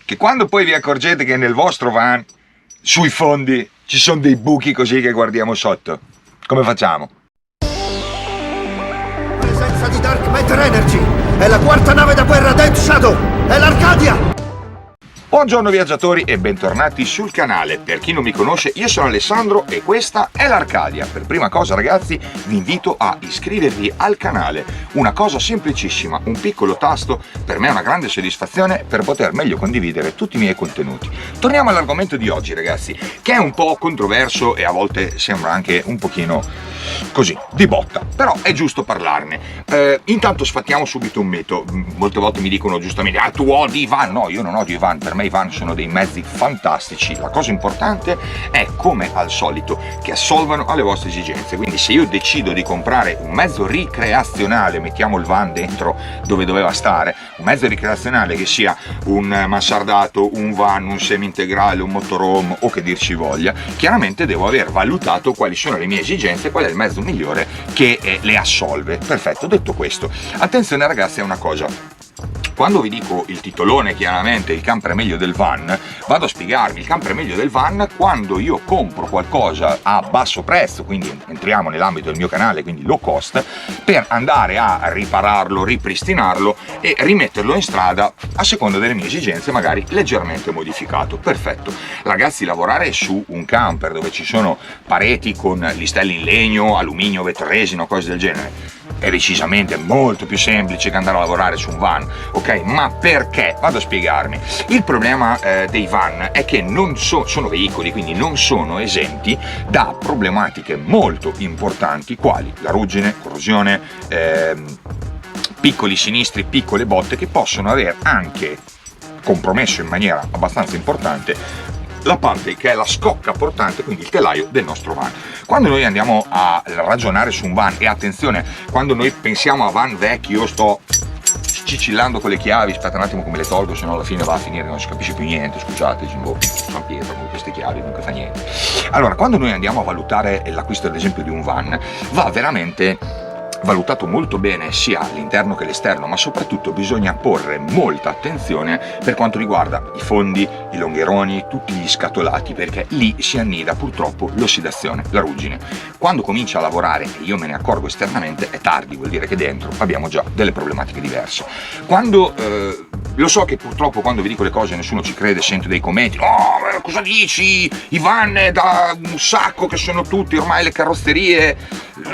che quando poi vi accorgete che nel vostro van, sui fondi, ci sono dei buchi così che guardiamo sotto, come facciamo? Presenza di Dark Matter Energy! È la quarta nave da guerra Death Shadow! È l'Arcadia! Buongiorno viaggiatori e bentornati sul canale. Per chi non mi conosce, io sono Alessandro e questa è l'Arcadia. Per prima cosa ragazzi vi invito a iscrivervi al canale, una cosa semplicissima, un piccolo tasto, per me è una grande soddisfazione per poter meglio condividere tutti i miei contenuti. Torniamo all'argomento di oggi ragazzi, che è un po' controverso e a volte sembra anche un pochino così, di botta, però è giusto parlarne. Intanto sfattiamo subito un mito. Molte volte mi dicono giustamente tu odi i van. No, io non odio i van, per me i van sono dei mezzi fantastici. La cosa importante è, come al solito, che assolvano alle vostre esigenze. Quindi se io decido di comprare un mezzo ricreazionale, mettiamo il van dentro dove doveva stare, un mezzo ricreazionale che sia un mansardato, un van, un semi-integrale, un motorhome o che dir ci voglia, chiaramente devo aver valutato quali sono le mie esigenze, qual è il mezzo migliore che le assolve. Perfetto, detto questo, attenzione ragazzi a una cosa. Quando vi dico il titolone, chiaramente il camper meglio del van, vado a spiegarvi il camper meglio del van quando io compro qualcosa a basso prezzo, quindi entriamo nell'ambito del mio canale, quindi low cost, per andare a ripararlo, ripristinarlo e rimetterlo in strada a seconda delle mie esigenze, magari leggermente modificato. Perfetto. Ragazzi, lavorare su un camper dove ci sono pareti con listelli in legno, alluminio, vetroresina, cose del genere, è decisamente molto più semplice che andare a lavorare su un van, ok? Ma perché? Vado a spiegarmi. Il problema dei van è che non sono veicoli, quindi non sono esenti da problematiche molto importanti quali la ruggine, corrosione, piccoli sinistri, piccole botte che possono aver anche compromesso in maniera abbastanza importante la parte che è la scocca portante, quindi il telaio del nostro van. Quando noi andiamo a ragionare su un van, e attenzione, quando noi pensiamo a van vecchi, io sto cicillando con le chiavi, aspetta un attimo come le tolgo, se no alla fine va a finire, non si capisce più niente, scusate, San Pietro con queste chiavi, non fa niente. Allora, quando noi andiamo a valutare l'acquisto ad esempio di un van, va veramente valutato molto bene sia l'interno che l'esterno, ma soprattutto bisogna porre molta attenzione per quanto riguarda i fondi, i longheroni, tutti gli scatolati, perché lì si annida purtroppo l'ossidazione, la ruggine. Quando comincia a lavorare e io me ne accorgo esternamente è tardi, vuol dire che dentro abbiamo già delle problematiche diverse. Quando lo so che purtroppo quando vi dico le cose nessuno ci crede, sento dei commenti, oh ma cosa dici, i van da un sacco che sono tutti ormai le carrozzerie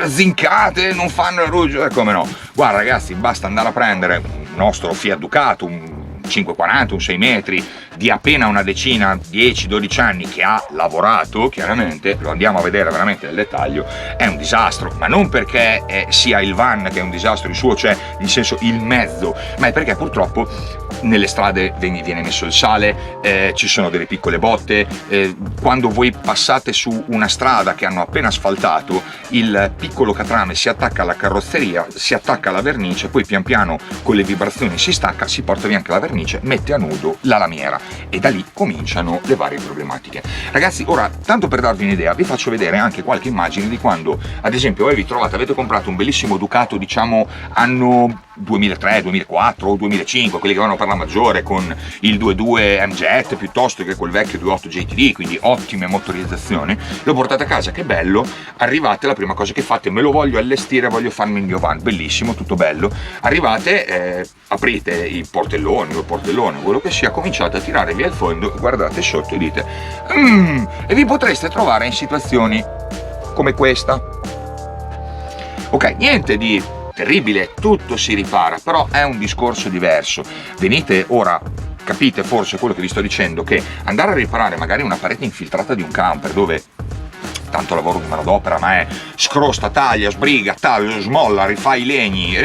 zincate, non fanno la ruggine, come no? Guarda ragazzi, basta andare a prendere un nostro Fiat Ducato, un 540, un 6 metri di appena una decina, 10-12 anni, che ha lavorato, chiaramente lo andiamo a vedere veramente nel dettaglio, è un disastro, ma non perché sia il van che è un disastro in suo, cioè in senso il mezzo, ma è perché purtroppo nelle strade viene messo il sale, ci sono delle piccole botte, quando voi passate su una strada che hanno appena asfaltato, il piccolo catrame si attacca alla carrozzeria, si attacca alla vernice, poi pian piano con le vibrazioni si stacca, si porta via anche la vernice, mette a nudo la lamiera e da lì cominciano le varie problematiche. Ragazzi, ora, tanto per darvi un'idea, vi faccio vedere anche qualche immagine di quando, ad esempio, voi vi trovate, avete comprato un bellissimo Ducato, diciamo, anno 2003, 2004 o 2005, quelli che vanno per la maggiore, con il 2.2 M-Jet piuttosto che col vecchio 2.8 JTD, quindi ottime motorizzazioni, lo portate a casa, che bello, arrivate, la prima cosa che fate, me lo voglio allestire, voglio farmi il mio van, bellissimo, tutto bello, arrivate, aprite i portelloni o il portellone, quello che sia, cominciate a tirare via il fondo, guardate sotto e dite e vi potreste trovare in situazioni come questa. Ok, niente di terribile, tutto si ripara, però è un discorso diverso. Venite ora, capite forse quello che vi sto dicendo, che andare a riparare magari una parete infiltrata di un camper dove tanto lavoro di manodopera, ma è scrosta, taglia, sbriga, smolla, rifà i legni,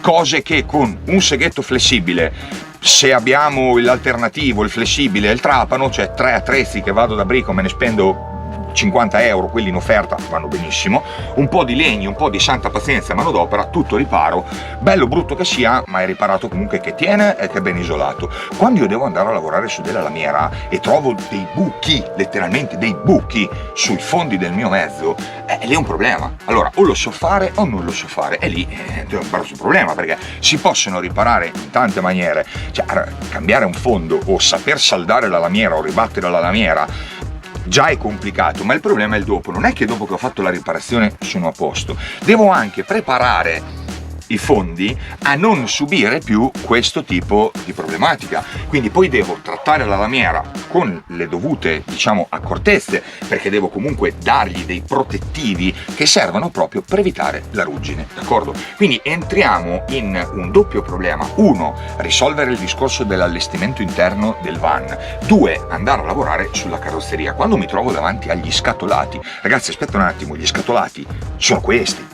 cose che con un seghetto flessibile, se abbiamo l'alternativo, il flessibile e il trapano, cioè 3 attrezzi che vado da Brico, me ne spendo 50 euro, quelli in offerta vanno benissimo, un po' di legni, un po' di santa pazienza e manodopera, tutto riparo, bello brutto che sia, ma è riparato comunque che tiene e che è ben isolato. Quando io devo andare a lavorare su della lamiera e trovo dei buchi, letteralmente dei buchi sui fondi del mio mezzo, lì è un problema. Allora o lo so fare o non lo so fare, e lì è un grosso problema, perché si possono riparare in tante maniere, cioè cambiare un fondo o saper saldare la lamiera o ribattere la lamiera già è complicato, ma il problema è il dopo. Non è che dopo che ho fatto la riparazione sono a posto, devo anche preparare i fondi a non subire più questo tipo di problematica. Quindi poi devo trattare la lamiera con le dovute, diciamo, accortezze, perché devo comunque dargli dei protettivi che servono proprio per evitare la ruggine, d'accordo? Quindi entriamo in un doppio problema: uno, risolvere il discorso dell'allestimento interno del van; due, andare a lavorare sulla carrozzeria. Quando mi trovo davanti agli scatolati, ragazzi, aspetta un attimo, gli scatolati sono questi.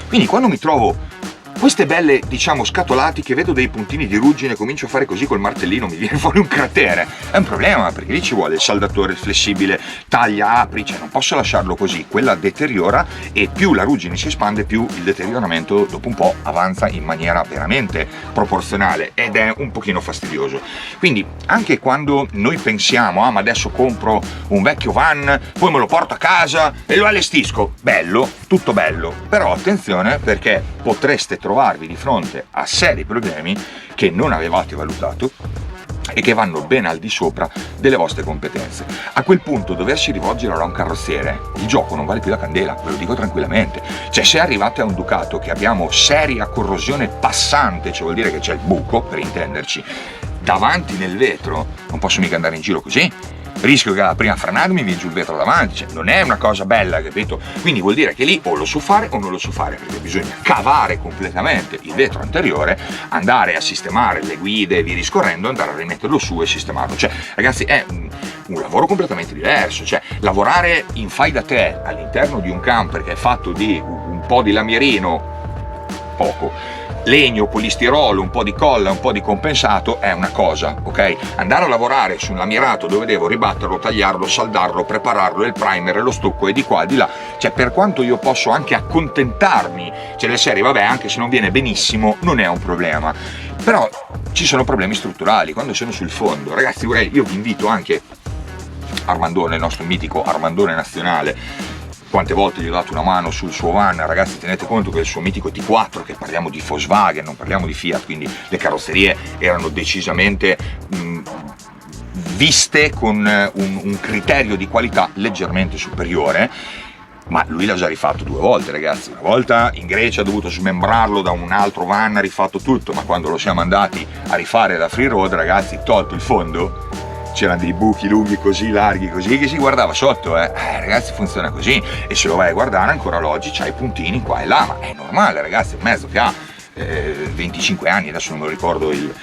Quindi quando mi trovo queste belle, diciamo, scatolati che vedo dei puntini di ruggine, comincio a fare così col martellino, mi viene fuori un cratere, è un problema, perché lì ci vuole il saldatore flessibile, taglia, apri, cioè non posso lasciarlo così, quella deteriora, e più la ruggine si espande più il deterioramento dopo un po' avanza in maniera veramente proporzionale, ed è un pochino fastidioso. Quindi anche quando noi pensiamo ma adesso compro un vecchio van, poi me lo porto a casa e lo allestisco, bello, tutto bello, però attenzione, perché potreste trovarvi di fronte a seri problemi che non avevate valutato e che vanno ben al di sopra delle vostre competenze. A quel punto doversi rivolgere a un carrozziere, il gioco non vale più la candela, ve lo dico tranquillamente. Cioè, se arrivate a un Ducato che abbiamo seria corrosione passante, cioè vuol dire che c'è il buco, per intenderci, davanti nel vetro, non posso mica andare in giro così, rischio che alla prima frenata mi viene giù il vetro davanti, cioè non è una cosa bella, capito? Quindi vuol dire che lì o lo so fare o non lo so fare, perché bisogna cavare completamente il vetro anteriore, andare a sistemare le guide e via discorrendo, andare a rimetterlo su e sistemarlo. Cioè, ragazzi, è un lavoro completamente diverso. Cioè, lavorare in fai da te all'interno di un camper che è fatto di un po' di lamierino, poco, legno, polistirolo, un po' di colla, un po' di compensato è una cosa, ok? Andare a lavorare su un lamierato dove devo ribatterlo, tagliarlo, saldarlo, prepararlo, il primer, lo stucco e di qua e di là, cioè, per quanto io posso anche accontentarmi, cioè le serie, vabbè, anche se non viene benissimo non è un problema, però ci sono problemi strutturali quando sono sul fondo. Ragazzi, io vi invito anche Armandone, il nostro mitico Armandone nazionale. Quante volte gli ho dato una mano sul suo van, ragazzi, tenete conto che il suo mitico T4, che parliamo di Volkswagen, non parliamo di Fiat, quindi le carrozzerie erano decisamente viste con un criterio di qualità leggermente superiore, ma lui l'ha già rifatto 2 volte, ragazzi. Una volta in Grecia ha dovuto smembrarlo da un altro van, ha rifatto tutto, ma quando lo siamo andati a rifare da free road, ragazzi, tolto il fondo, c'erano dei buchi lunghi così, larghi così, che si guardava sotto, ragazzi, funziona così. E se lo vai a guardare ancora oggi c'hai i puntini qua e là, ma è normale, ragazzi. Un mezzo che ha 25 anni, adesso non me lo ricordo il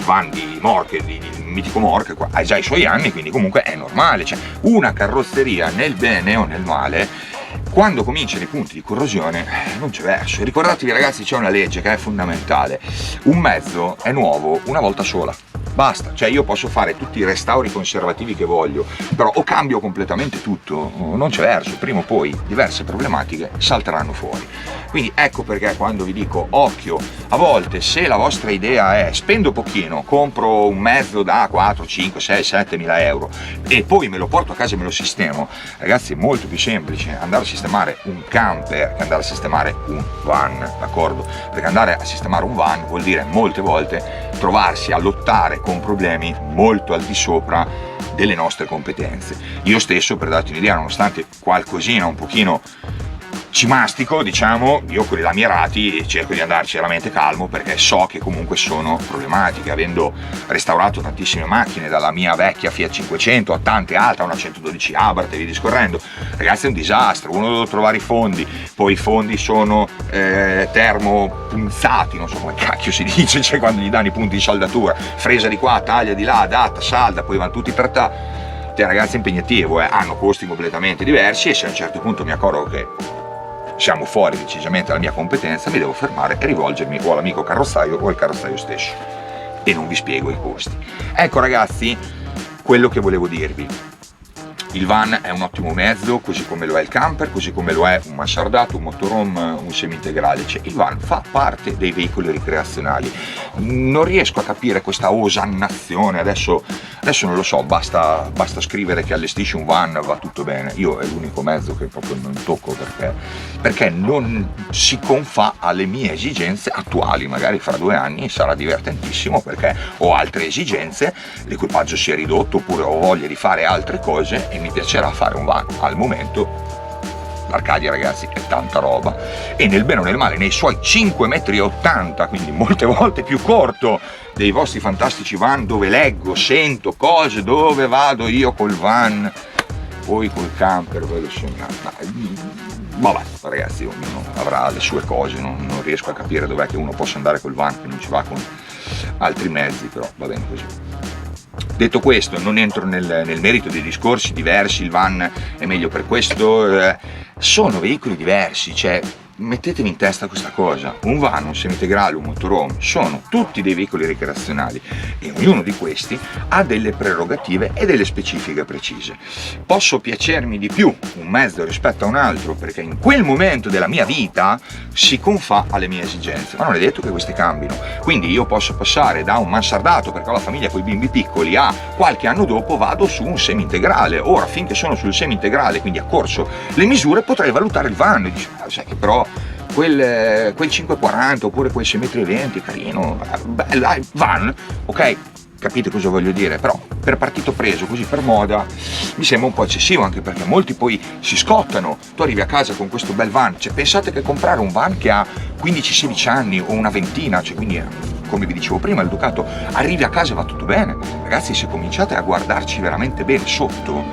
van di Mork, il mitico Mork, ha già i suoi anni, quindi comunque è normale. Cioè, una carrozzeria nel bene o nel male, quando cominciano i punti di corrosione, non c'è verso. Ricordatevi, ragazzi, c'è una legge che è fondamentale: un mezzo è nuovo una volta sola, basta. Cioè, io posso fare tutti i restauri conservativi che voglio, però o cambio completamente tutto, non c'è verso, prima o poi diverse problematiche salteranno fuori. Quindi ecco perché quando vi dico occhio, a volte se la vostra idea è spendo pochino, compro un mezzo da 4, 5, 6, 7 mila euro e poi me lo porto a casa e me lo sistemo, ragazzi, è molto più semplice andare a sistemare un camper che andare a sistemare un van, d'accordo? Perché andare a sistemare un van vuol dire molte volte trovarsi a lottare con problemi molto al di sopra delle nostre competenze. Io stesso, per darti un'idea, nonostante qualcosina un pochino ci mastico, diciamo, io con i lamierati cerco di andarci veramente calmo, perché so che comunque sono problematiche, avendo restaurato tantissime macchine, dalla mia vecchia Fiat 500 a tante altre, una 112 Abarth e via discorrendo. Ragazzi, è un disastro. Uno deve trovare i fondi, poi i fondi sono termopunzati, non so come cacchio si dice, cioè quando gli danno i punti di saldatura, fresa di qua, taglia di là, adatta, salda, poi vanno tutti per te. Cioè, ragazzi, è impegnativo, hanno costi completamente diversi, e se a un certo punto mi accorgo che siamo fuori decisamente dalla mia competenza, mi devo fermare e rivolgermi o all'amico carrozzaio o al carrozzaio stesso, e non vi spiego i costi. Ecco, ragazzi, quello che volevo dirvi: Il van è un ottimo mezzo, così come lo è il camper, così come lo è un mansardato, un motorhome, un semi-integrale. Cioè, il van fa parte dei veicoli ricreazionali. Non riesco a capire questa osannazione, adesso non lo so, basta scrivere che allestisci un van, va tutto bene. Io è l'unico mezzo che proprio non tocco, perché non si confà alle mie esigenze attuali. Magari fra 2 anni sarà divertentissimo perché ho altre esigenze, l'equipaggio si è ridotto oppure ho voglia di fare altre cose e mi piacerà fare un van. Al momento l'Arcadia, ragazzi, è tanta roba, e nel bene o nel male, nei suoi 5,80 m, quindi molte volte più corto dei vostri fantastici van, dove leggo, sento cose, dove vado io col van, poi col camper, ve lo sognate. Vabbè, ragazzi, ognuno avrà le sue cose, non riesco a capire dov'è che uno possa andare col van che non ci va con altri mezzi, però va bene così. Detto questo, non entro nel merito dei discorsi diversi, il van è meglio per questo, sono veicoli diversi, cioè mettetevi in testa questa cosa: un van, un semi-integrale, un motorhome sono tutti dei veicoli ricreazionali e ognuno di questi ha delle prerogative e delle specifiche precise. Posso piacermi di più un mezzo rispetto a un altro perché in quel momento della mia vita si confà alle mie esigenze, ma non è detto che queste cambino. Quindi io posso passare da un mansardato perché ho la famiglia con i bimbi piccoli a qualche anno dopo vado su un semi-integrale. Ora, finché sono sul semi-integrale, quindi a corso le misure, potrei valutare il van e dici, sai che però quel 540 oppure quel 6,20 m carino, beh, van, ok, capite cosa voglio dire? Però per partito preso, così per moda, mi sembra un po' eccessivo, anche perché molti poi si scottano. Tu arrivi a casa con questo bel van, cioè pensate che comprare un van che ha 15-16 anni o una ventina, cioè quindi come vi dicevo prima, il Ducato, arrivi a casa e va tutto bene. Ragazzi, se cominciate a guardarci veramente bene sotto,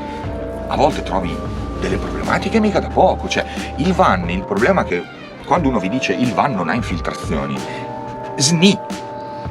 a volte trovi delle problematiche mica da poco. Cioè, il van, il problema è che quando uno vi dice il van non ha infiltrazioni,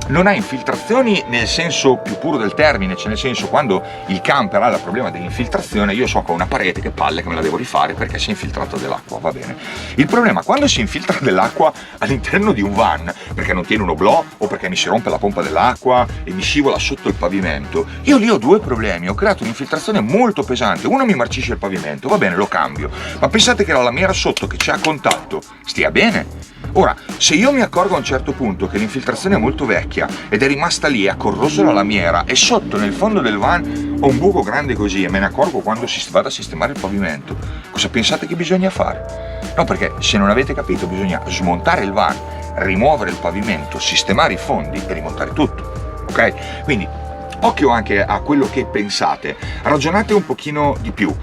non ha infiltrazioni nel senso più puro del termine, cioè nel senso, quando il camper ha il problema dell'infiltrazione, io so che ho una parete, che palle, che me la devo rifare perché si è infiltrata dell'acqua, va bene. Il problema quando si infiltra dell'acqua all'interno di un van, perché non tiene un oblò o perché mi si rompe la pompa dell'acqua e mi scivola sotto il pavimento, io lì ho 2 problemi. Ho creato un'infiltrazione molto pesante, uno mi marcisce il pavimento, va bene, lo cambio, ma pensate che la lamiera sotto che c'è a contatto stia bene? Ora, se io mi accorgo a un certo punto che l'infiltrazione è molto vecchia ed è rimasta lì, ha corroso la lamiera e sotto nel fondo del van ho un buco grande così e me ne accorgo quando si vada a sistemare il pavimento, cosa pensate che bisogna fare? No, perché se non avete capito bisogna smontare il van, rimuovere il pavimento, sistemare i fondi e rimontare tutto, ok? Quindi occhio anche a quello che pensate, ragionate un pochino di più,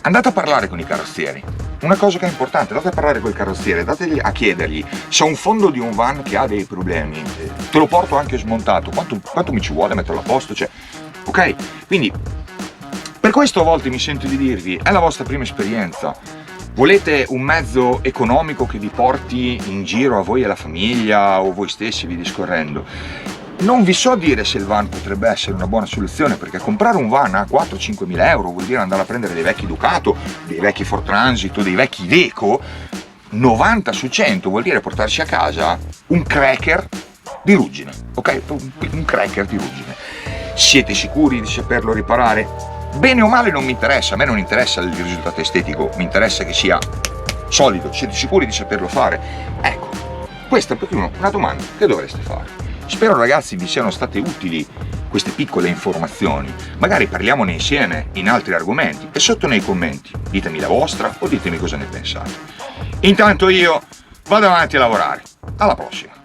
andate a parlare con i carrozzieri. Una cosa che è importante, andate a parlare col carrozziere, dategli a chiedergli se ho un fondo di un van che ha dei problemi, te lo porto anche smontato, quanto mi ci vuole metterlo a posto, cioè, ok? Quindi per questo a volte mi sento di dirvi, è la vostra prima esperienza, volete un mezzo economico che vi porti in giro a voi e alla famiglia o voi stessi, vi discorrendo. Non vi so dire se il van potrebbe essere una buona soluzione, perché comprare un van a 4-5 mila euro vuol dire andare a prendere dei vecchi Ducato, dei vecchi Ford Transit o dei vecchi Iveco. 90 su 100 vuol dire portarci a casa un cracker di ruggine, ok? Un cracker di ruggine. Siete sicuri di saperlo riparare? Bene o male non mi interessa, a me non interessa il risultato estetico, mi interessa che sia solido. Siete sicuri di saperlo fare? Ecco, questa è proprio una domanda che dovreste fare. Spero, ragazzi, vi siano state utili queste piccole informazioni. Magari parliamone insieme in altri argomenti e sotto nei commenti ditemi la vostra o ditemi cosa ne pensate. Intanto io vado avanti a lavorare. Alla prossima!